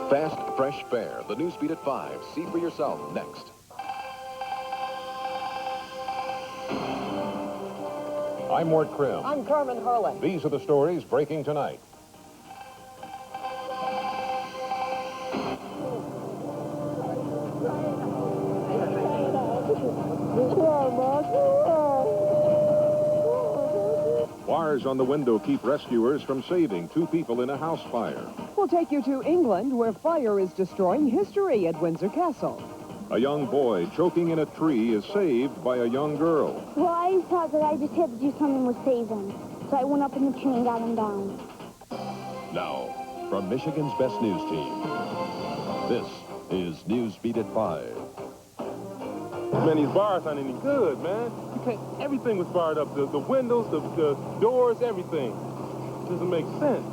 Fast, fresh fare. The news beat at 5. See for yourself next. I'm Mort Krim. I'm Carmen Harlan. These are the stories breaking tonight. Bars on the window keep rescuers from saving 2 people in a house fire. We'll take you to England, where fire is destroying history at Windsor Castle. A young boy choking in a tree is saved by a young girl. Well, I thought that I just had to do something to save him. So I went up in the tree and got him down. Now, from Michigan's best news team, this is News Beat at 5. Man, these bars aren't any good, man. You can't, everything was barred up. The windows, the doors, everything. It doesn't make sense.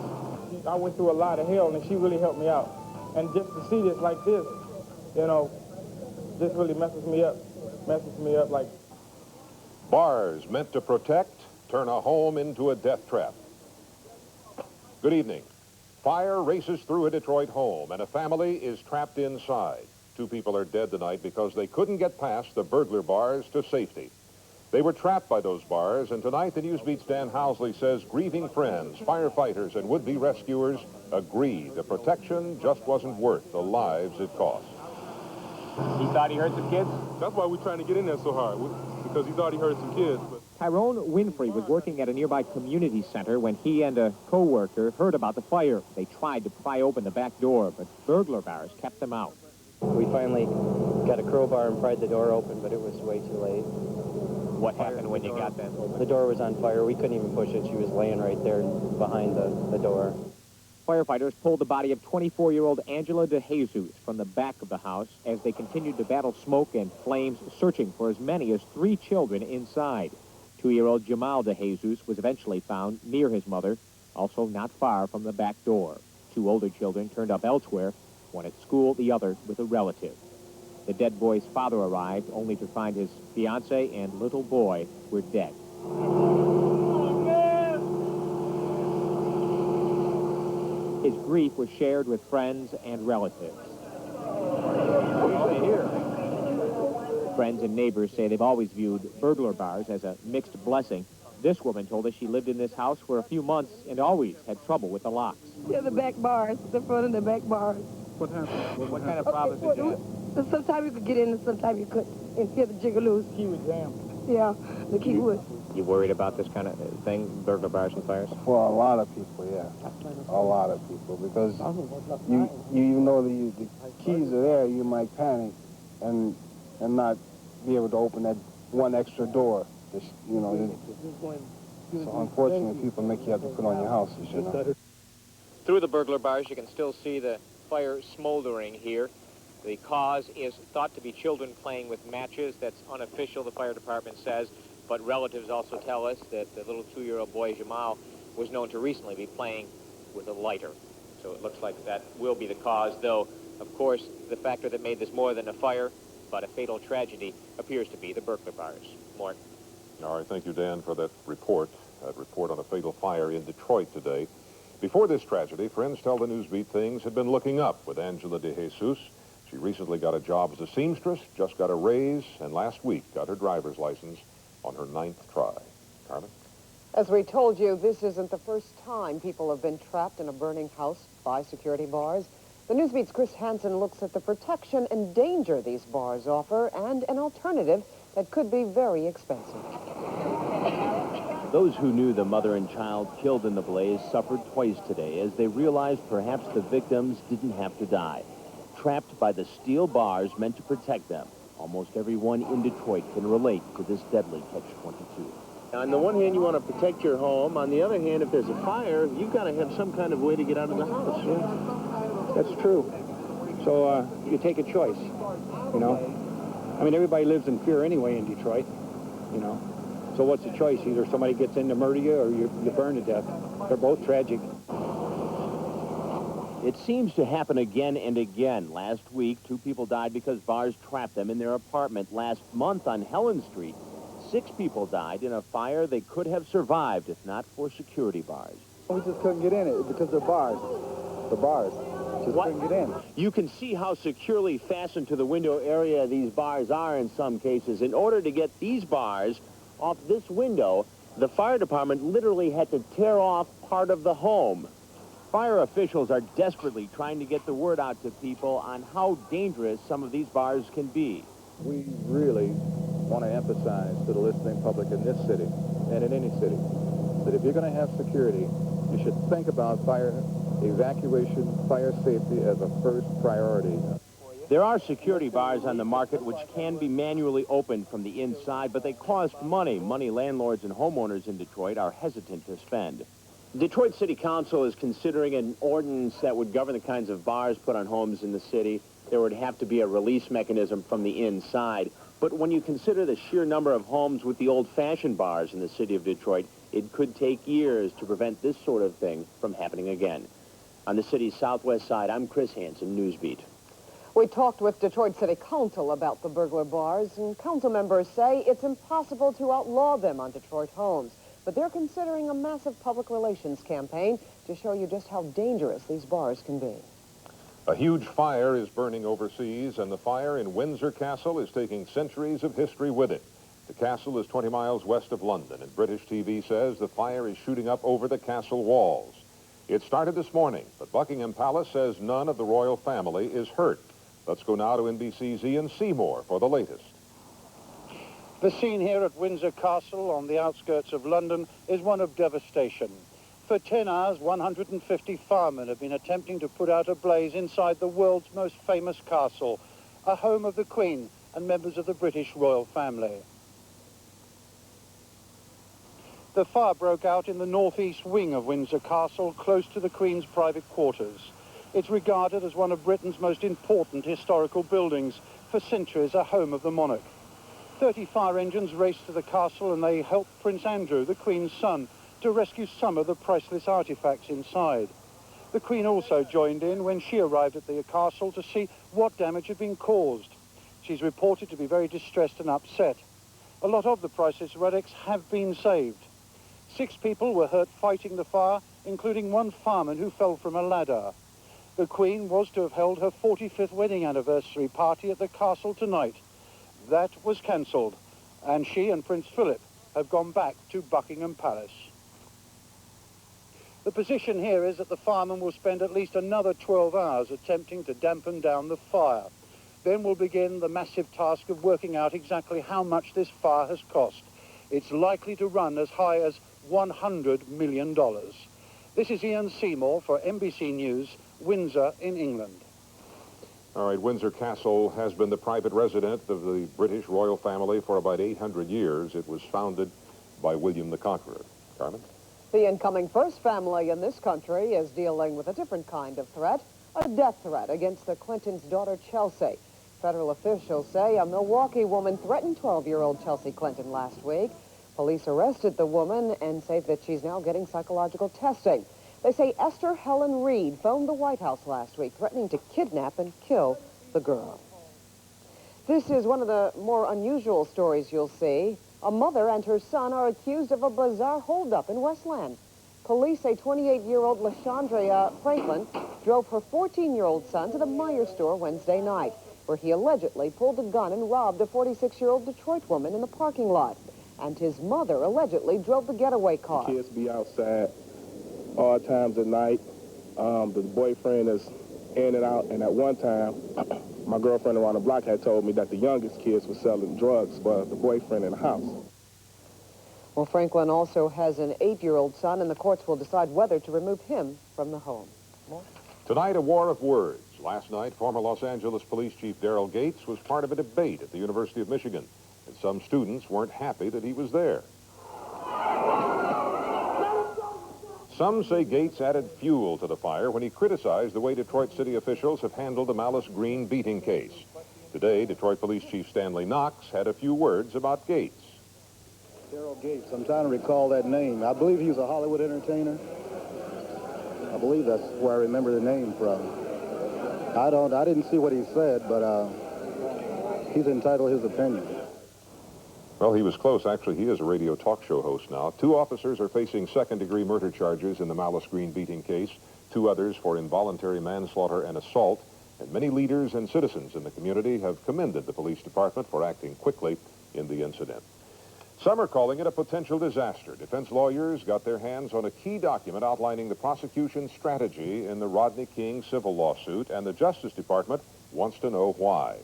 I went through a lot of hell, and she really helped me out. And just to see this like this, you know, this really messes me up like... Bars meant to protect turn a home into a death trap. Good evening. Fire races through a Detroit home, and a family is trapped inside. 2 people are dead tonight because they couldn't get past the burglar bars to safety. They were trapped by those bars, and tonight the Newsbeat's Dan Housley says grieving friends, firefighters, and would-be rescuers agree the protection just wasn't worth the lives it cost. He thought he hurt some kids? That's why we're trying to get in there so hard, because he thought he hurt some kids. But... Tyrone Winfrey was working at a nearby community center when he and a co-worker heard about the fire. They tried to pry open the back door, but burglar bars kept them out. We finally got a crowbar and pried the door open, but it was way too late. What happened when you got there? The door was on fire. We couldn't even push it. She was laying right there behind the door. Firefighters pulled the body of 24-year-old Angela DeJesus from the back of the house as they continued to battle smoke and flames, searching for as many as 3 children inside. 2-year-old Jamal DeJesus was eventually found near his mother, also not far from the back door. 2 older children turned up elsewhere, one at school, the other with a relative. The dead boy's father arrived only to find his fiancée and little boy were dead. His grief was shared with friends and relatives. Friends and neighbors say they've always viewed burglar bars as a mixed blessing. This woman told us she lived in this house for a few months and always had trouble with the locks. Yeah, the back bars, the front and the back bars. What happened? What kind of problems did you have? Sometimes you could get in and sometimes you couldn't. And feel the jigaloos. Key was jammed. Yeah, the key would. You worried about this kind of thing, burglar bars and fires? For a lot of people, yeah. A lot of people, because you even though the keys are there, you might panic and not be able to open that one extra door. Just, you know, so unfortunately, people make you have to put on your houses, you know. Through the burglar bars, you can still see the fire smoldering here. The cause is thought to be children playing with matches. That's unofficial, the fire department says. But relatives also tell us that the little 2-year-old boy, Jamal, was known to recently be playing with a lighter. So it looks like that will be the cause, though, of course, the factor that made this more than a fire, but a fatal tragedy, appears to be the burglar bars. Mort. All right, thank you, Dan, for that report on a fatal fire in Detroit today. Before this tragedy, friends tell the Newsbeat things had been looking up with Angela DeJesus. She recently got a job as a seamstress, just got a raise, and last week got her driver's license on her 9th try. Carmen? As we told you, this isn't the first time people have been trapped in a burning house by security bars. The Newsbeat's Chris Hansen looks at the protection and danger these bars offer and an alternative that could be very expensive. Those who knew the mother and child killed in the blaze suffered twice today as they realized perhaps the victims didn't have to die. Trapped by the steel bars meant to protect them. Almost everyone in Detroit can relate to this deadly catch-22. On the one hand, you want to protect your home. On the other hand, if there's a fire, you've got to have some kind of way to get out of the house. Yeah, that's true. So you take a choice, you know. I mean, everybody lives in fear anyway in Detroit, you know. So what's the choice? Either somebody gets in to murder you or you burn to death. They're both tragic. It seems to happen again and again. Last week, 2 people died because bars trapped them in their apartment. Last month on Helen Street, 6 people died in a fire they could have survived if not for security bars. We just couldn't get in it because they're bars. The bars. Just couldn't get in. You can see how securely fastened to the window area these bars are in some cases. In order to get these bars off this window, the fire department literally had to tear off part of the home. Fire officials are desperately trying to get the word out to people on how dangerous some of these bars can be. We really want to emphasize to the listening public in this city and in any city that if you're going to have security, you should think about fire evacuation, fire safety as a first priority. There are security bars on the market which can be manually opened from the inside, but they cost money. Money landlords and homeowners in Detroit are hesitant to spend. Detroit City Council is considering an ordinance that would govern the kinds of bars put on homes in the city. There would have to be a release mechanism from the inside. But when you consider the sheer number of homes with the old-fashioned bars in the city of Detroit, it could take years to prevent this sort of thing from happening again. On the city's southwest side, I'm Chris Hansen, Newsbeat. We talked with Detroit City Council about the burglar bars, and council members say it's impossible to outlaw them on Detroit homes. But they're considering a massive public relations campaign to show you just how dangerous these bars can be. A huge fire is burning overseas, and the fire in Windsor Castle is taking centuries of history with it. The castle is 20 miles west of London, and British TV says the fire is shooting up over the castle walls. It started this morning, but Buckingham Palace says none of the royal family is hurt. Let's go now to NBC's Ian Seymour for the latest. The scene here at Windsor Castle on the outskirts of London is one of devastation. For 10 hours, 150 firemen have been attempting to put out a blaze inside the world's most famous castle, a home of the Queen and members of the British royal family. The fire broke out in the northeast wing of Windsor Castle, close to the Queen's private quarters. It's regarded as one of Britain's most important historical buildings, for centuries a home of the monarch. 30 fire engines raced to the castle, and they helped Prince Andrew, the Queen's son, to rescue some of the priceless artifacts inside. The Queen also joined in when she arrived at the castle to see what damage had been caused. She's reported to be very distressed and upset. A lot of the priceless relics have been saved. 6 people were hurt fighting the fire, including one fireman who fell from a ladder. The Queen was to have held her 45th wedding anniversary party at the castle tonight. That was cancelled, and she and Prince Philip have gone back to Buckingham Palace. The position here is that the firemen will spend at least another 12 hours attempting to dampen down the fire. Then will begin the massive task of working out exactly how much this fire has cost. It's likely to run as high as $100 million. This is Ian Seymour for NBC News, Windsor in England. All right, Windsor Castle has been the private residence of the British royal family for about 800 years. It was founded by William the Conqueror. Carmen? The incoming first family in this country is dealing with a different kind of threat, a death threat against the Clintons' daughter, Chelsea. Federal officials say a Milwaukee woman threatened 12-year-old Chelsea Clinton last week. Police arrested the woman and say that she's now getting psychological testing. They say Esther Helen Reed phoned the White House last week, threatening to kidnap and kill the girl. This is one of the more unusual stories you'll see. A mother and her son are accused of a bizarre holdup in Westland. Police say 28-year-old LaShondria Franklin drove her 14-year-old son to the Meijer store Wednesday night, where he allegedly pulled a gun and robbed a 46-year-old Detroit woman in the parking lot. And his mother allegedly drove the getaway car. Kids be outside all times at night. The boyfriend is in and out, and at one time, my girlfriend around the block had told me that the youngest kids were selling drugs for the boyfriend in the house. Well, Franklin also has an 8-year-old son, and the courts will decide whether to remove him from the home. Tonight, a war of words. Last night, former Los Angeles Police Chief Daryl Gates was part of a debate at the University of Michigan, and some students weren't happy that he was there. Some say Gates added fuel to the fire when he criticized the way Detroit city officials have handled the Malice Green beating case. Today, Detroit Police Chief Stanley Knox had a few words about Gates. Daryl Gates, I'm trying to recall that name. I believe he was a Hollywood entertainer. I believe that's where I remember the name from. I didn't see what he said, but he's entitled to his opinion. Well, he was close. Actually, he is a radio talk show host now. 2 officers are facing second-degree murder charges in the Malice Green beating case. 2 others for involuntary manslaughter and assault. And many leaders and citizens in the community have commended the police department for acting quickly in the incident. Some are calling it a potential disaster. Defense lawyers got their hands on a key document outlining the prosecution's strategy in the Rodney King civil lawsuit, and the Justice Department wants to know why.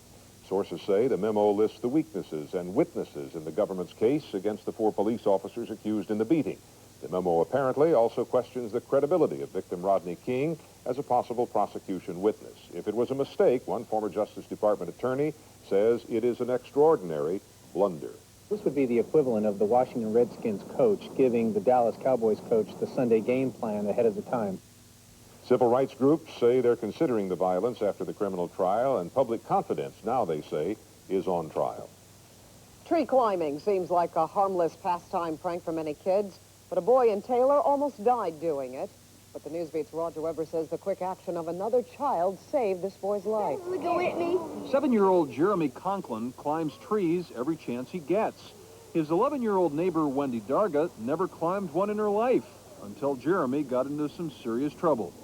Sources say the memo lists the weaknesses and witnesses in the government's case against the 4 police officers accused in the beating. The memo apparently also questions the credibility of victim Rodney King as a possible prosecution witness. If it was a mistake, one former Justice Department attorney says it is an extraordinary blunder. This would be the equivalent of the Washington Redskins coach giving the Dallas Cowboys coach the Sunday game plan ahead of the time. Civil rights groups say they're considering the violence after the criminal trial, and public confidence now, they say, is on trial. Tree climbing seems like a harmless pastime prank for many kids, but a boy in Taylor almost died doing it. But the Newsbeat's Roger Weber says the quick action of another child saved this boy's life. Go with me. 7-year-old Jeremy Conklin climbs trees every chance he gets. His 11-year-old neighbor, Wendy Darga, never climbed one in her life until Jeremy got into some serious trouble.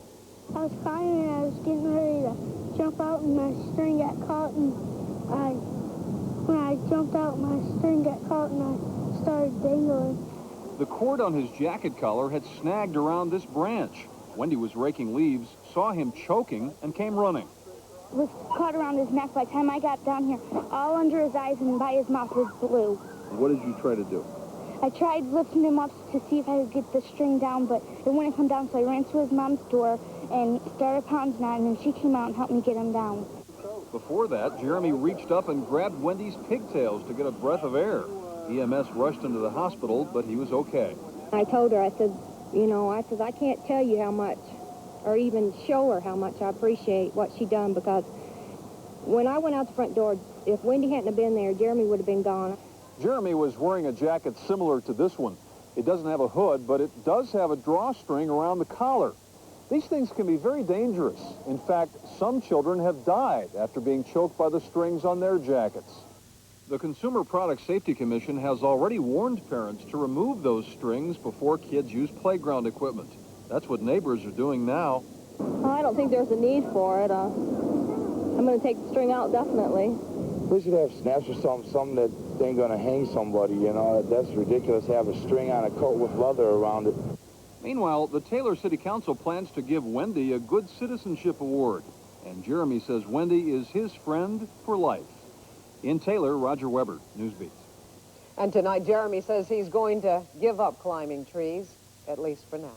I was climbing and I was getting ready to jump out and my string got caught, and when I jumped out, my string got caught and I started dangling. The cord on his jacket collar had snagged around this branch. Wendy was raking leaves, saw him choking, and came running. It was caught around his neck. By the time I got down here, all under his eyes and by his mouth was blue. What did you try to do? I tried lifting him up to see if I could get the string down, but it wouldn't come down, so I ran to his mom's door and started pounding on him, and she came out and helped me get him down. Before that, Jeremy reached up and grabbed Wendy's pigtails to get a breath of air. EMS rushed him to the hospital, but he was okay. I told her, I said, I can't tell you how much, or even show her how much I appreciate what she done, because when I went out the front door, if Wendy hadn't have been there, Jeremy would have been gone. Jeremy was wearing a jacket similar to this one. It doesn't have a hood, but it does have a drawstring around the collar. These things can be very dangerous. In fact, some children have died after being choked by the strings on their jackets. The Consumer Product Safety Commission has already warned parents to remove those strings before kids use playground equipment. That's what neighbors are doing now. I don't think there's a need for it. I'm going to take the string out, definitely. We should have snaps or something that ain't going to hang somebody, you know. That's ridiculous to have a string on a coat with leather around it. Meanwhile, the Taylor City Council plans to give Wendy a Good Citizenship Award. And Jeremy says Wendy is his friend for life. In Taylor, Roger Weber, Newsbeat. And tonight, Jeremy says he's going to give up climbing trees, at least for now.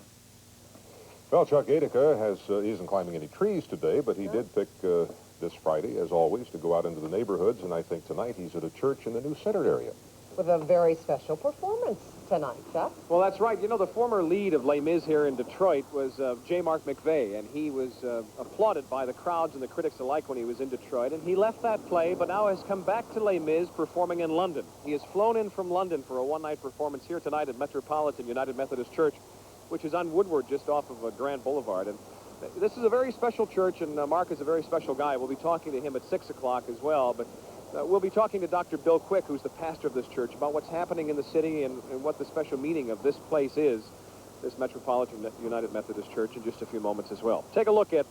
Well, Chuck Gatica isn't climbing any trees today, but he did pick this Friday, as always, to go out into the neighborhoods, and I think tonight he's at a church in the New Center area. With a very special performance tonight, Chuck. Well, that's right. You know, the former lead of Les Mis here in Detroit was J. Mark McVeigh, and he was applauded by the crowds and the critics alike when he was in Detroit, and he left that play, but now has come back to Les Mis performing in London. He has flown in from London for a one-night performance here tonight at Metropolitan United Methodist Church, which is on Woodward, just off of Grand Boulevard. And this is a very special church, and Mark is a very special guy. We'll be talking to him at 6 o'clock as well, but we'll be talking to Dr. Bill Quick, who's the pastor of this church, about what's happening in the city and what the special meaning of this place is, this Metropolitan United Methodist Church, in just a few moments as well. Take a look at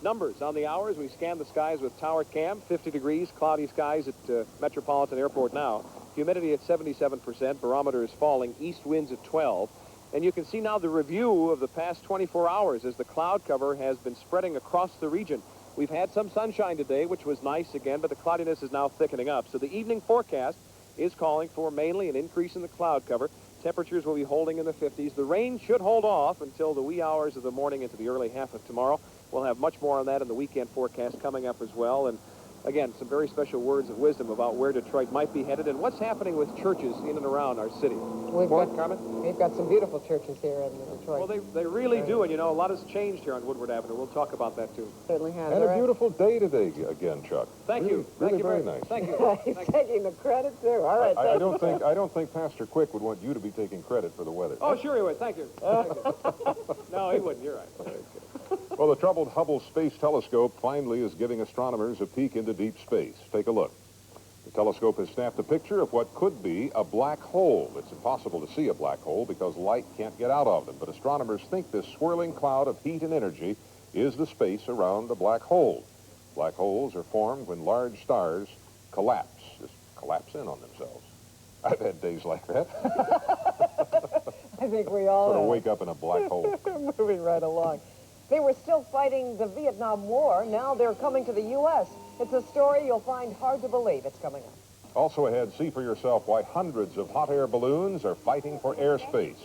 numbers on the hours. We scan the skies with Tower Cam, 50 degrees, cloudy skies at Metropolitan Airport now. Humidity at 77%, barometer is falling, east winds at 12. And you can see now the review of the past 24 hours as the cloud cover has been spreading across the region. We've had some sunshine today, which was nice again, but the cloudiness is now thickening up. So the evening forecast is calling for mainly an increase in the cloud cover. Temperatures will be holding in the 50s. The rain should hold off until the wee hours of the morning into the early half of tomorrow. We'll have much more on that in the weekend forecast coming up as well. And again, some very special words of wisdom about where Detroit might be headed and what's happening with churches in and around our city. We've got some beautiful churches here in Detroit. Well, they really do, and you know, a lot has changed here on Woodward Avenue. We'll talk about that too. Certainly has. And a beautiful day today again, Chuck. Thank you. Really Thank you very nice. Thank you. He's taking the credit too. All right. I don't think Pastor Quick would want you to be taking credit for the weather. Oh, sure he would. Thank you. Thank you. No, he wouldn't. You're right. Well, the troubled Hubble Space Telescope finally is giving astronomers a peek into deep space. Take a look. The telescope has snapped a picture of what could be a black hole. It's impossible to see a black hole because light can't get out of them, but astronomers think this swirling cloud of heat and energy is the space around a black hole. Black holes are formed when large stars collapse, just collapse in on themselves. I've had days like that. I think we all Sort of have. wake up in a black hole. Moving right along. They were still fighting the Vietnam War. Now they're coming to the U.S. It's a story you'll find hard to believe. It's coming up. Also ahead, see for yourself why hundreds of hot air balloons are fighting for airspace.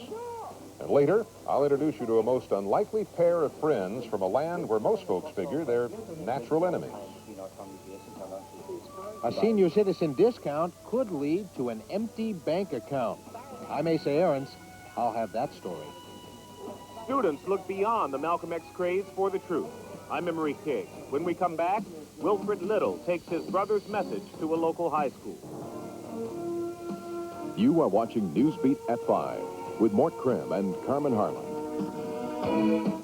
And later, I'll introduce you to a most unlikely pair of friends from a land where most folks figure they're natural enemies. A senior citizen discount could lead to an empty bank account. I'm Asa Aarons. I'll have that story. Students look beyond the Malcolm X craze for the truth. I'm Emery King. When we come back, Wilfred Little takes his brother's message to a local high school. You are watching Newsbeat at 5 with Mort Krim and Carmen Harlan.